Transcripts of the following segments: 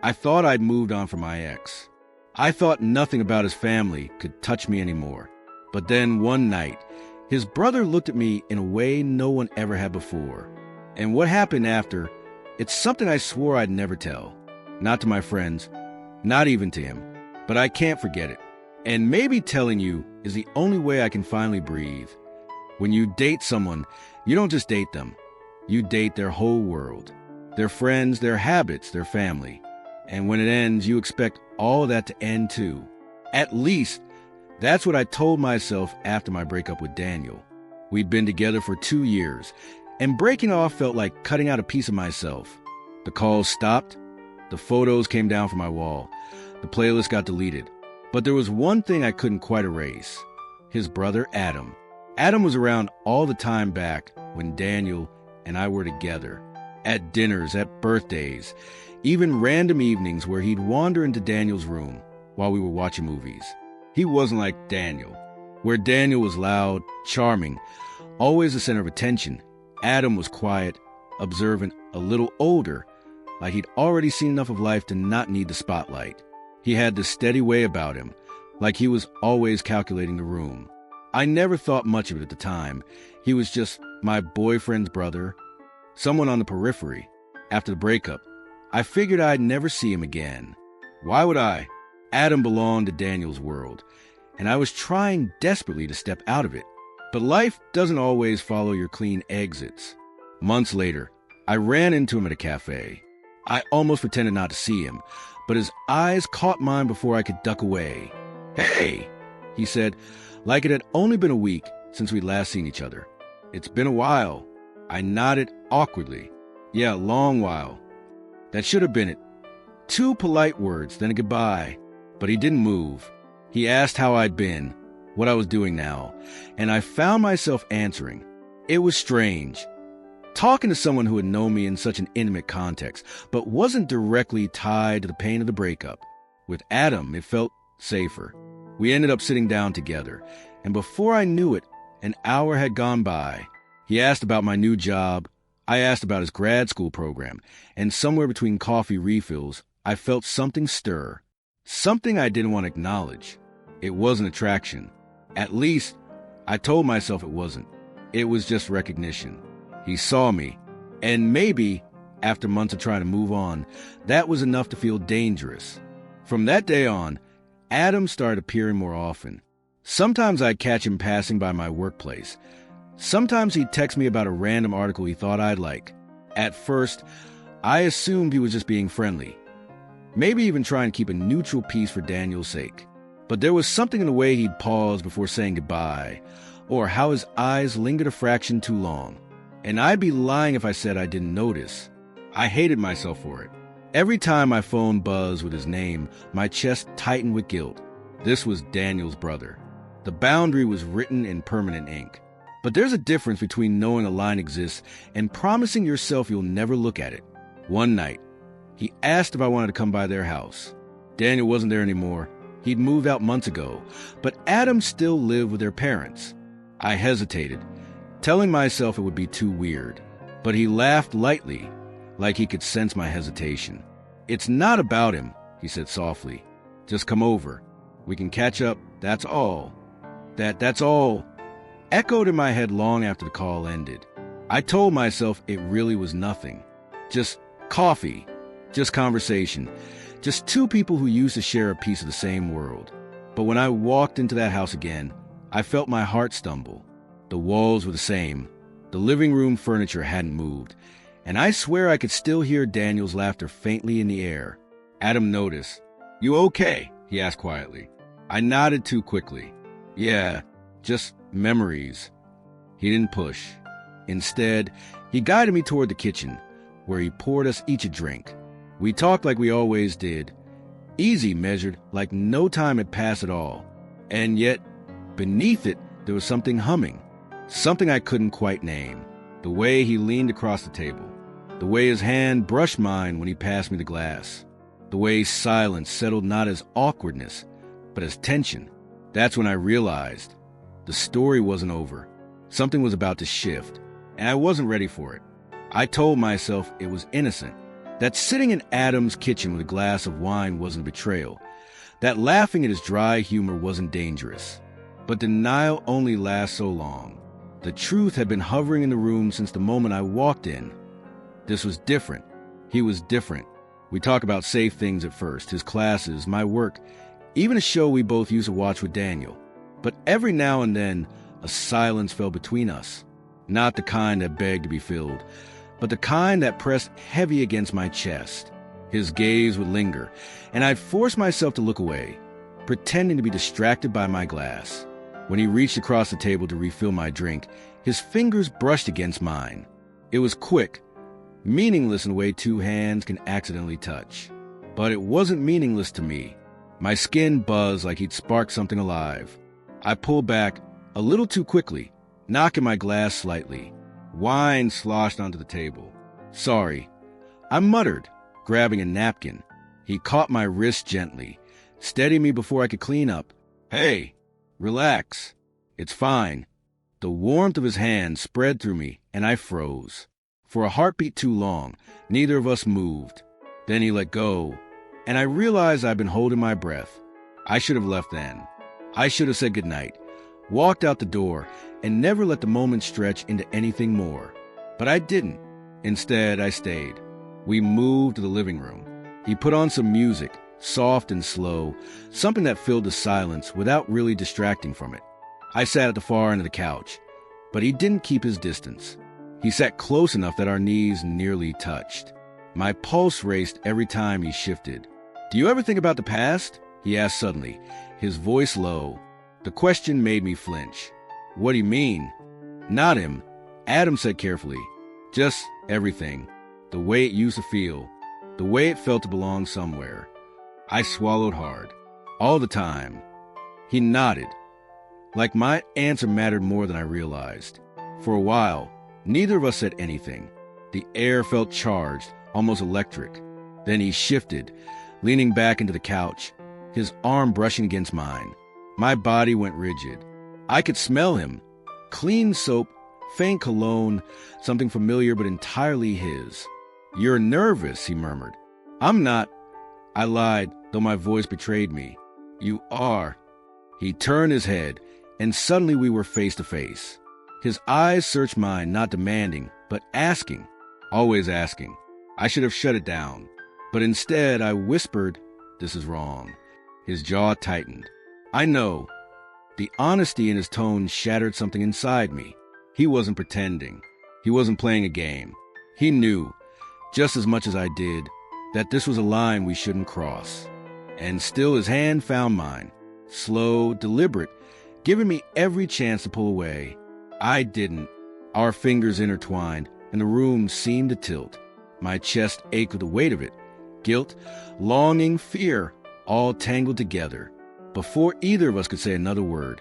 I thought I'd moved on from my ex. I thought nothing about his family could touch me anymore. But then one night, his brother looked at me in a way no one ever had before. And what happened after, it's something I swore I'd never tell. Not to my friends, not even to him. But I can't forget it. And maybe telling you is the only way I can finally breathe. When you date someone, you don't just date them. You date their whole world. Their friends, their habits, their family. And when it ends, you expect all of that to end too. At least, that's what I told myself after my breakup with Daniel. We'd been together for 2 years, and breaking off felt like cutting out a piece of myself. The calls stopped. The photos came down from my wall. The playlist got deleted. But there was one thing I couldn't quite erase. His brother, Adam. Adam was around all the time back when Daniel and I were together. At dinners, at birthdays, even random evenings where he'd wander into Daniel's room while we were watching movies. He wasn't like Daniel. Where Daniel was loud, charming, always the center of attention, Adam was quiet, observant, a little older, like he'd already seen enough of life to not need the spotlight. He had this steady way about him, like he was always calculating the room. I never thought much of it at the time. He was just my boyfriend's brother, someone on the periphery. After the breakup, I figured I'd never see him again. Why would I? Adam belonged to Daniel's world, and I was trying desperately to step out of it. But life doesn't always follow your clean exits. Months later, I ran into him at a cafe. I almost pretended not to see him, but his eyes caught mine before I could duck away. "Hey," he said, like it had only been a week since we'd last seen each other. "It's been a while." I nodded awkwardly. "Yeah, a long while." That should have been it. 2 polite words, then a goodbye. But he didn't move. He asked how I'd been, what I was doing now, and I found myself answering. It was strange. Talking to someone who had known me in such an intimate context, but wasn't directly tied to the pain of the breakup. With Adam, it felt safer. We ended up sitting down together, and before I knew it, an hour had gone by. He asked about my new job. I asked about his grad school program, and somewhere between coffee refills, I felt something stir. Something I didn't want to acknowledge. It wasn't attraction. At least, I told myself it wasn't. It was just recognition. He saw me, and maybe, after months of trying to move on, that was enough to feel dangerous. From that day on, Adam started appearing more often. Sometimes I'd catch him passing by my workplace. Sometimes he'd text me about a random article he thought I'd like. At first, I assumed he was just being friendly. Maybe even trying to keep a neutral peace for Daniel's sake. But there was something in the way he'd pause before saying goodbye, or how his eyes lingered a fraction too long. And I'd be lying if I said I didn't notice. I hated myself for it. Every time my phone buzzed with his name, my chest tightened with guilt. This was Daniel's brother. The boundary was written in permanent ink. But there's a difference between knowing a line exists and promising yourself you'll never look at it. One night, he asked if I wanted to come by their house. Daniel wasn't there anymore. He'd moved out months ago, but Adam still lived with their parents. I hesitated, telling myself it would be too weird. But he laughed lightly, like he could sense my hesitation. "It's not about him," he said softly. "Just come over. We can catch up, that's all." That's all echoed in my head long after the call ended. I told myself it really was nothing. Just coffee. Just conversation. Just 2 people who used to share a piece of the same world. But when I walked into that house again, I felt my heart stumble. The walls were the same. The living room furniture hadn't moved. And I swear I could still hear Daniel's laughter faintly in the air. Adam noticed. "You okay?" he asked quietly. I nodded too quickly. "Yeah, just memories." He didn't push. Instead, he guided me toward the kitchen, where he poured us each a drink. We talked like we always did. Easy measured, like no time had passed at all. And yet, beneath it, there was something humming. Something I couldn't quite name. The way he leaned across the table. The way his hand brushed mine when he passed me the glass. The way silence settled not as awkwardness, but as tension. That's when I realized the story wasn't over. Something was about to shift, and I wasn't ready for it. I told myself it was innocent. That sitting in Adam's kitchen with a glass of wine wasn't betrayal. That laughing at his dry humor wasn't dangerous. But denial only lasts so long. The truth had been hovering in the room since the moment I walked in. This was different. He was different. We talk about safe things at first, his classes, my work, even a show we both used to watch with Daniel. But every now and then, a silence fell between us. Not the kind that begged to be filled, but the kind that pressed heavy against my chest. His gaze would linger, and I'd force myself to look away, pretending to be distracted by my glass. When he reached across the table to refill my drink, his fingers brushed against mine. It was quick, meaningless in a way two hands can accidentally touch. But it wasn't meaningless to me. My skin buzzed like he'd sparked something alive. I pulled back a little too quickly, knocking my glass slightly. Wine sloshed onto the table. "Sorry," I muttered, grabbing a napkin. He caught my wrist gently, steadying me before I could clean up. "Hey, relax. It's fine." The warmth of his hand spread through me, and I froze. For a heartbeat too long, neither of us moved. Then he let go, and I realized I'd been holding my breath. I should have left then. I should have said goodnight, walked out the door, and never let the moment stretch into anything more. But I didn't. Instead, I stayed. We moved to the living room. He put on some music, soft and slow, something that filled the silence without really distracting from it. I sat at the far end of the couch, but he didn't keep his distance. He sat close enough that our knees nearly touched. My pulse raced every time he shifted. "Do you ever think about the past?" he asked suddenly, his voice low. The question made me flinch. "What do you mean?" "Not him," Adam said carefully. "Just everything. The way it used to feel. The way it felt to belong somewhere." I swallowed hard. "All the time." He nodded. Like my answer mattered more than I realized. For a while, neither of us said anything. The air felt charged, almost electric. Then he shifted, leaning back into the couch, his arm brushing against mine. My body went rigid. I could smell him. Clean soap, faint cologne, something familiar but entirely his. "You're nervous," he murmured. "I'm not." I lied, though my voice betrayed me. "You are." He turned his head, and suddenly we were face to face. His eyes searched mine, not demanding, but asking. Always asking. I should have shut it down. But instead, I whispered, "This is wrong." His jaw tightened. "I know." The honesty in his tone shattered something inside me. He wasn't pretending. He wasn't playing a game. He knew, just as much as I did, that this was a line we shouldn't cross. And still his hand found mine, slow, deliberate, giving me every chance to pull away. I didn't. Our fingers intertwined, and the room seemed to tilt. My chest ached with the weight of it. Guilt, longing, fear, all tangled together. Before either of us could say another word,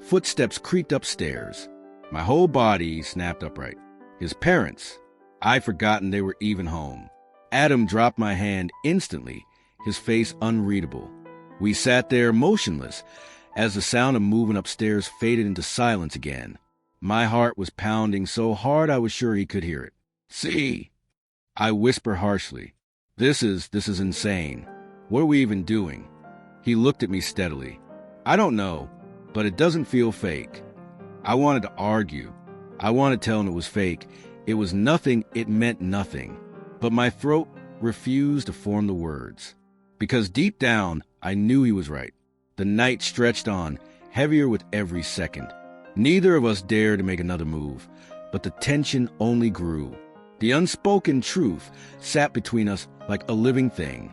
footsteps creaked upstairs. My whole body snapped upright. His parents. I'd forgotten they were even home. Adam dropped my hand instantly, his face unreadable. We sat there motionless, as the sound of moving upstairs faded into silence again. My heart was pounding so hard I was sure he could hear it. "See," I whispered harshly. This is insane. What are we even doing?" He looked at me steadily. "I don't know, but it doesn't feel fake." I wanted to argue. I wanted to tell him it was fake. It was nothing, it meant nothing. But my throat refused to form the words. Because deep down, I knew he was right. The night stretched on, heavier with every second. Neither of us dared to make another move, but the tension only grew. The unspoken truth sat between us like a living thing.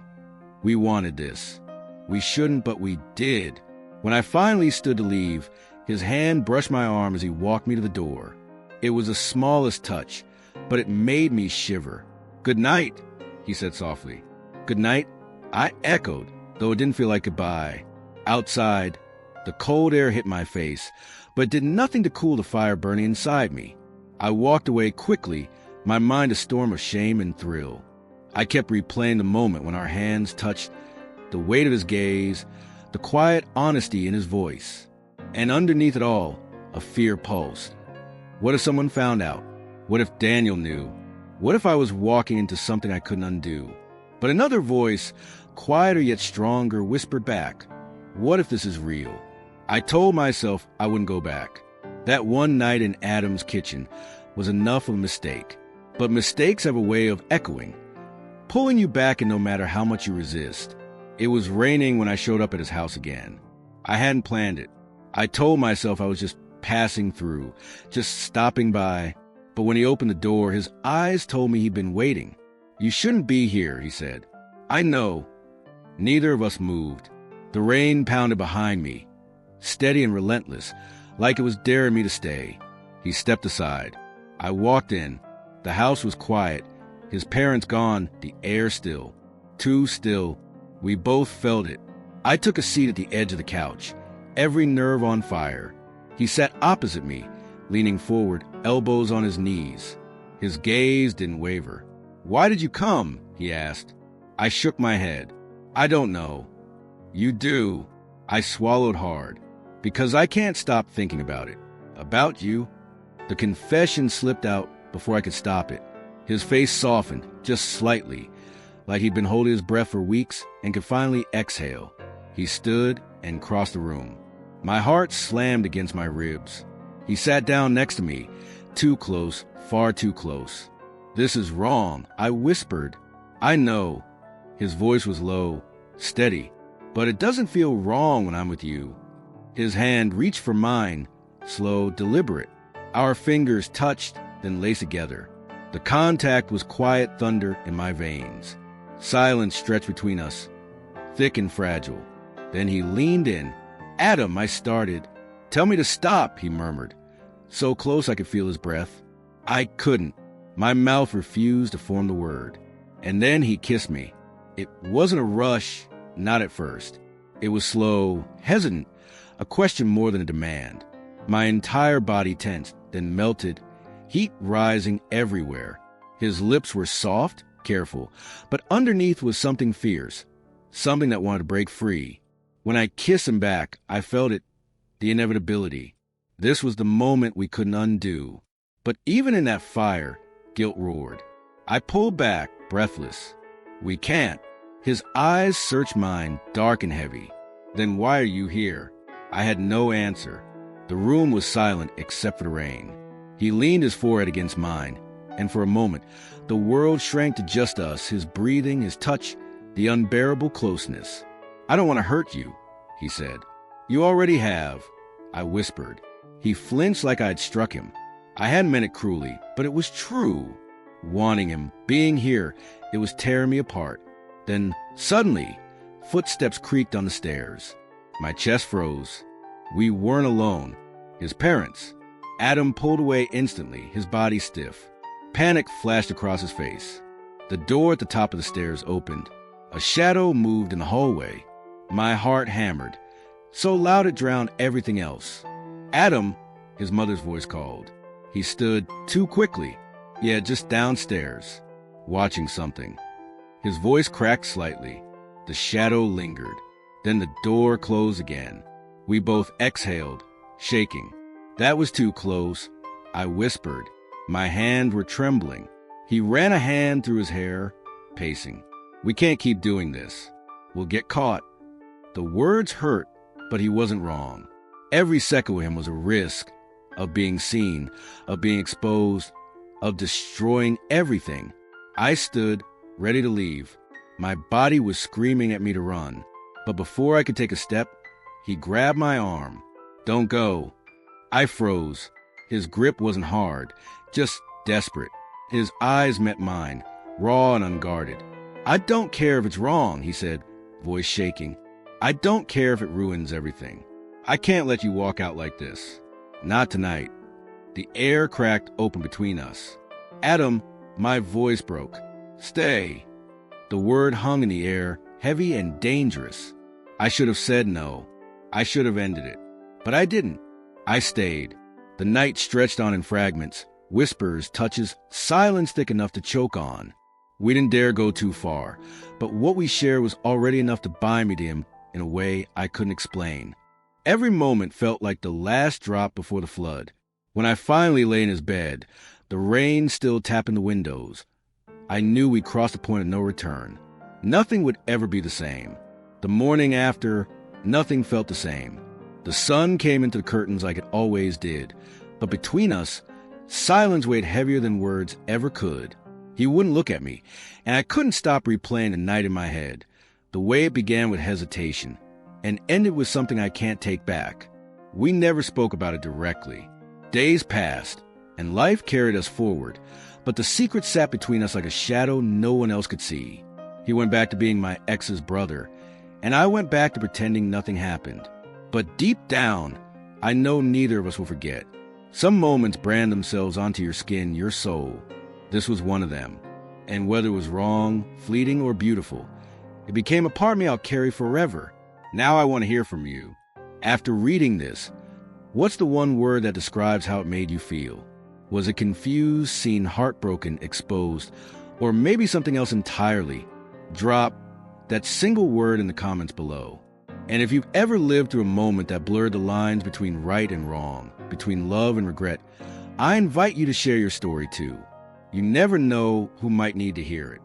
We wanted this. We shouldn't, but we did. When I finally stood to leave, his hand brushed my arm as he walked me to the door. It was the smallest touch, but it made me shiver. "Good night," he said softly. "Good night," I echoed, though it didn't feel like goodbye. Outside, the cold air hit my face, but did nothing to cool the fire burning inside me. I walked away quickly, my mind a storm of shame and thrill. I kept replaying the moment when our hands touched, the weight of his gaze, the quiet honesty in his voice. And underneath it all, a fear pulsed. What if someone found out? What if Daniel knew? What if I was walking into something I couldn't undo? But another voice, quieter yet stronger, whispered back, what if this is real? I told myself I wouldn't go back. That one night in Adam's kitchen was enough of a mistake. But mistakes have a way of echoing, pulling you back, and no matter how much you resist. It was raining when I showed up at his house again. I hadn't planned it. I told myself I was just passing through, just stopping by. But when he opened the door, his eyes told me he'd been waiting. You shouldn't be here, he said. I know. Neither of us moved. The rain pounded behind me, steady and relentless, like it was daring me to stay. He stepped aside. I walked in. The house was quiet. His parents gone, the air still. Too still. We both felt it. I took a seat at the edge of the couch, every nerve on fire. He sat opposite me, leaning forward, elbows on his knees. His gaze didn't waver. Why did you come? He asked. I shook my head. I don't know. You do. I swallowed hard, because I can't stop thinking about it. About you. The confession slipped out before I could stop it. His face softened, just slightly, like he'd been holding his breath for weeks and could finally exhale. He stood and crossed the room. My heart slammed against my ribs. He sat down next to me, too close, far too close. This is wrong, I whispered. I know. His voice was low, steady, but it doesn't feel wrong when I'm with you. His hand reached for mine, slow, deliberate. Our fingers touched, then laced together. The contact was quiet thunder in my veins. Silence stretched between us, thick and fragile. Then he leaned in. Adam, I started. Tell me to stop, he murmured, so close I could feel his breath. I couldn't. My mouth refused to form the word. And then he kissed me. It wasn't a rush, not at first. It was slow, hesitant, a question more than a demand. My entire body tensed, then melted, heat rising everywhere. His lips were soft, careful, but underneath was something fierce, something that wanted to break free. When I kissed him back, I felt it, the inevitability. This was the moment we couldn't undo. But even in that fire, guilt roared. I pulled back, breathless. We can't. His eyes searched mine, dark and heavy. Then why are you here? I had no answer. The room was silent except for the rain. He leaned his forehead against mine, and for a moment, the world shrank to just us, his breathing, his touch, the unbearable closeness. I don't want to hurt you, he said. You already have, I whispered. He flinched like I'd struck him. I hadn't meant it cruelly, but it was true. Wanting him, being here, it was tearing me apart. Then, suddenly, footsteps creaked on the stairs. My chest froze. We weren't alone. His parents. Adam pulled away instantly, his body stiff. Panic flashed across his face. The door at the top of the stairs opened. A shadow moved in the hallway. My heart hammered, so loud it drowned everything else. Adam, his mother's voice called. He stood too quickly, just downstairs, watching something. His voice cracked slightly. The shadow lingered. Then the door closed again. We both exhaled, shaking. That was too close, I whispered. My hands were trembling. He ran a hand through his hair, pacing. We can't keep doing this. We'll get caught. The words hurt, but he wasn't wrong. Every second with him was a risk of being seen, of being exposed, of destroying everything. I stood, ready to leave. My body was screaming at me to run. But before I could take a step, he grabbed my arm. Don't go. I froze. His grip wasn't hard, just desperate. His eyes met mine, raw and unguarded. I don't care if it's wrong, he said, voice shaking. I don't care if it ruins everything. I can't let you walk out like this. Not tonight. The air cracked open between us. Adam, my voice broke. Stay. The word hung in the air, heavy and dangerous. I should have said no. I should have ended it. But I didn't. I stayed. The night stretched on in fragments, whispers, touches, silence thick enough to choke on. We didn't dare go too far, but what we shared was already enough to bind me to him in a way I couldn't explain. Every moment felt like the last drop before the flood. When I finally lay in his bed, The rain still tapping the windows. I knew we'd crossed the point of no return. Nothing would ever be the same. The morning after, nothing felt the same. The sun came into the curtains like it always did, but between us, silence weighed heavier than words ever could. He wouldn't look at me, and I couldn't stop replaying the night in my head. The way it began with hesitation, and ended with something I can't take back. We never spoke about it directly. Days passed, and life carried us forward, but the secret sat between us like a shadow no one else could see. He went back to being my ex's brother, and I went back to pretending nothing happened. But deep down, I know neither of us will forget. Some moments brand themselves onto your skin, your soul. This was one of them. And whether it was wrong, fleeting, or beautiful, it became a part of me I'll carry forever. Now I want to hear from you. After reading this, what's the one word that describes how it made you feel? Was it confused, seen, heartbroken, exposed, or maybe something else entirely? Drop that single word in the comments below. And if you've ever lived through a moment that blurred the lines between right and wrong, between love and regret, I invite you to share your story too. You never know who might need to hear it.